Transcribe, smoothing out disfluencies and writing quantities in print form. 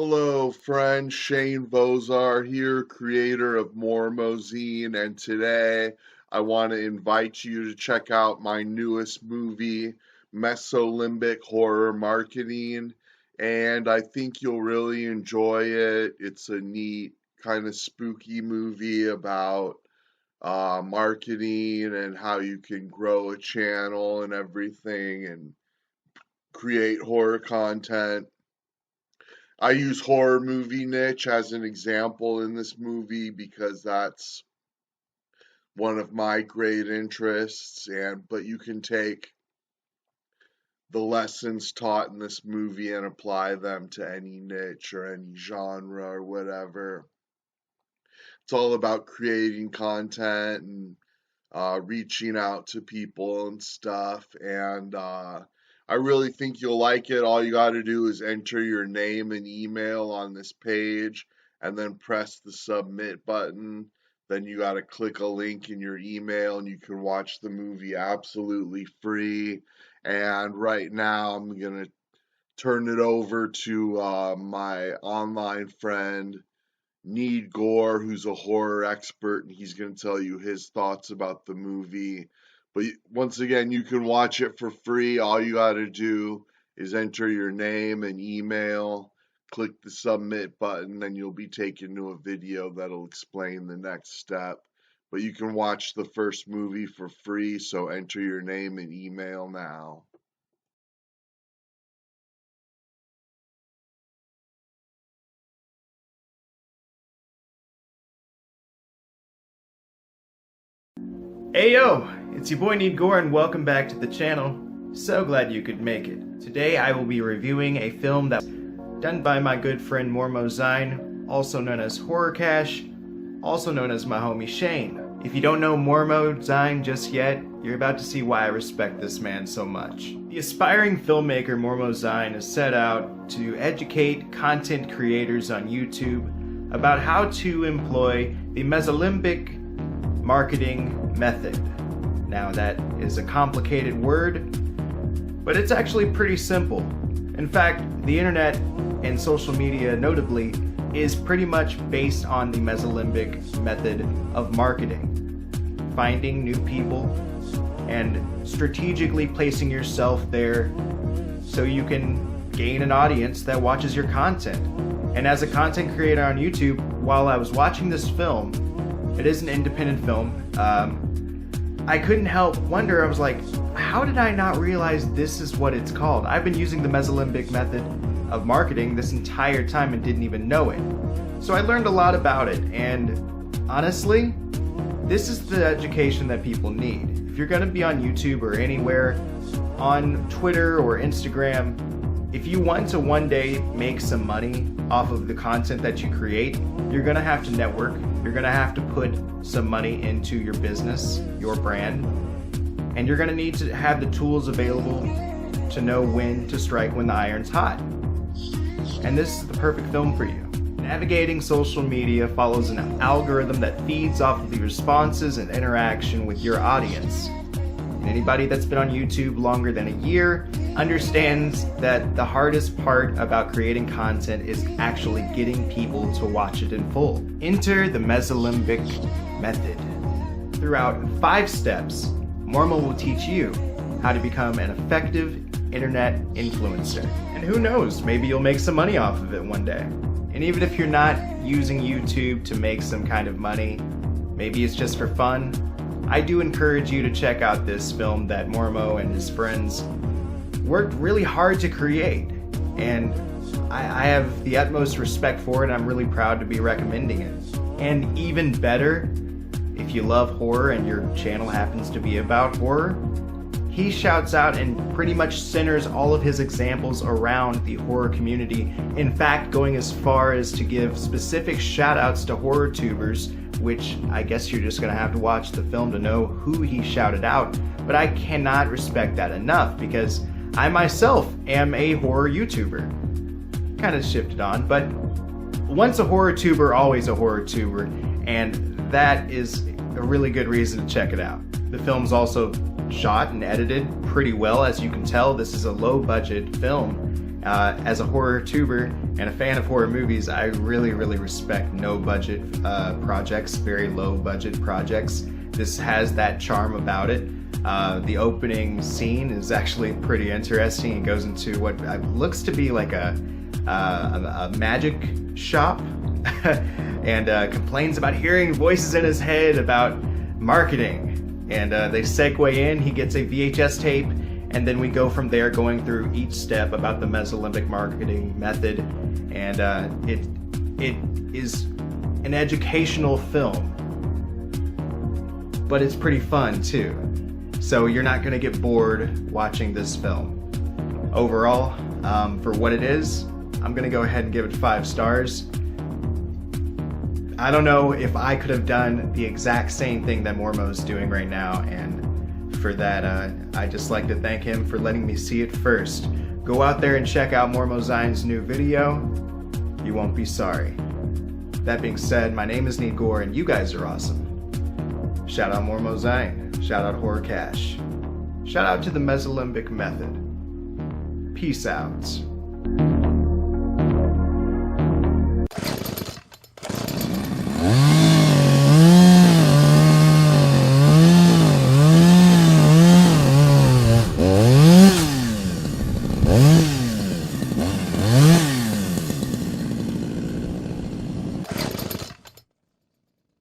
Hello, friend. Shane Bozar here, creator of Mormozine, and today I want to invite you to check out my newest movie, Mesolimbic Horror Marketing, and I think you'll really enjoy it. It's a neat, kind of spooky movie about marketing and how you can grow a channel and everything and create horror content. I use horror movie niche as an example in this movie because that's one of my great interests, and but you can take the lessons taught in this movie and apply them to any niche or any genre or whatever. It's all about creating content and reaching out to people and stuff. And I really think you'll like it. All you got to do is enter your name and email on this page and then press the submit button. Then you got to click a link in your email and you can watch the movie absolutely free. And right now I'm going to turn it over to my online friend, Need Gore, who's a horror expert, and he's going to tell you his thoughts about the movie. But once again, you can watch it for free. All you got to do is enter your name and email, click the submit button, and you'll be taken to a video that'll explain the next step. But you can watch the first movie for free, so enter your name and email now. Hey yo, it's your boy Need Gore and welcome back to the channel. So glad you could make it. Today I will be reviewing a film that's done by my good friend Mormozine, also known as Horror Cash, also known as my homie Shane. If you don't know Mormozine just yet, you're about to see why I respect this man so much. The aspiring filmmaker Mormozine is set out to educate content creators on YouTube about how to employ the Mesolimbic marketing method. Now that is a complicated word, but it's actually pretty simple. In fact, the internet and social media notably is pretty much based on the Mesolimbic method of marketing. Finding new people and strategically placing yourself there so you can gain an audience that watches your content. And as a content creator on YouTube, while I was watching this film, it is an independent film, I couldn't help wonder, I was like, how did I not realize this is what it's called? I've been using the Mesolimbic method of marketing this entire time and didn't even know it. So I learned a lot about it, and honestly, this is the education that people need. If you're gonna be on YouTube or anywhere, on Twitter or Instagram, if you want to one day make some money off of the content that you create, you're gonna have to network. You're gonna have to put some money into your business, your brand, and you're gonna need to have the tools available to know when to strike when the iron's hot. And this is the perfect film for you. Navigating social media follows an algorithm that feeds off of the responses and interaction with your audience. And anybody that's been on YouTube longer than a year understands that the hardest part about creating content is actually getting people to watch it in full. Enter the Mesolimbic method. Throughout 5 steps, Mormo will teach you how to become an effective internet influencer. And who knows, maybe you'll make some money off of it one day. And even if you're not using YouTube to make some kind of money, maybe it's just for fun, I do encourage you to check out this film that Mormo and his friends worked really hard to create. And I have the utmost respect for it. I'm really proud to be recommending it. And even better, if you love horror and your channel happens to be about horror, he shouts out and pretty much centers all of his examples around the horror community. In fact, going as far as to give specific shout outs to horror tubers, which I guess you're just gonna have to watch the film to know who he shouted out. But I cannot respect that enough because I myself am a horror YouTuber. Kind of shifted on, but once a horror tuber, always a horror tuber, and that is a really good reason to check it out. The film's also shot and edited pretty well. As you can tell, this is a low budget film, As a horror tuber and a fan of horror movies, I really respect no budget projects, very low budget projects. This has that charm about it. The opening scene is actually pretty interesting. It goes into what looks to be like a magic shop and complains about hearing voices in his head about marketing. And they segue in, he gets a VHS tape, and then we go from there going through each step about the Mesolimbic marketing method. And it is an educational film, but it's pretty fun too. So you're not gonna get bored watching this film. Overall, for what it is, I'm gonna go ahead and give it 5 stars. I don't know if I could have done the exact same thing that Mormo's doing right now, and for that, I just like to thank him for letting me see it first. Go out there and check out Mormo Zine's new video. You won't be sorry. That being said, my name is Nigor, and you guys are awesome. Shout out Mormo Zine. Shout out Horror Cash. Shout out to the Mesolimbic method. Peace out.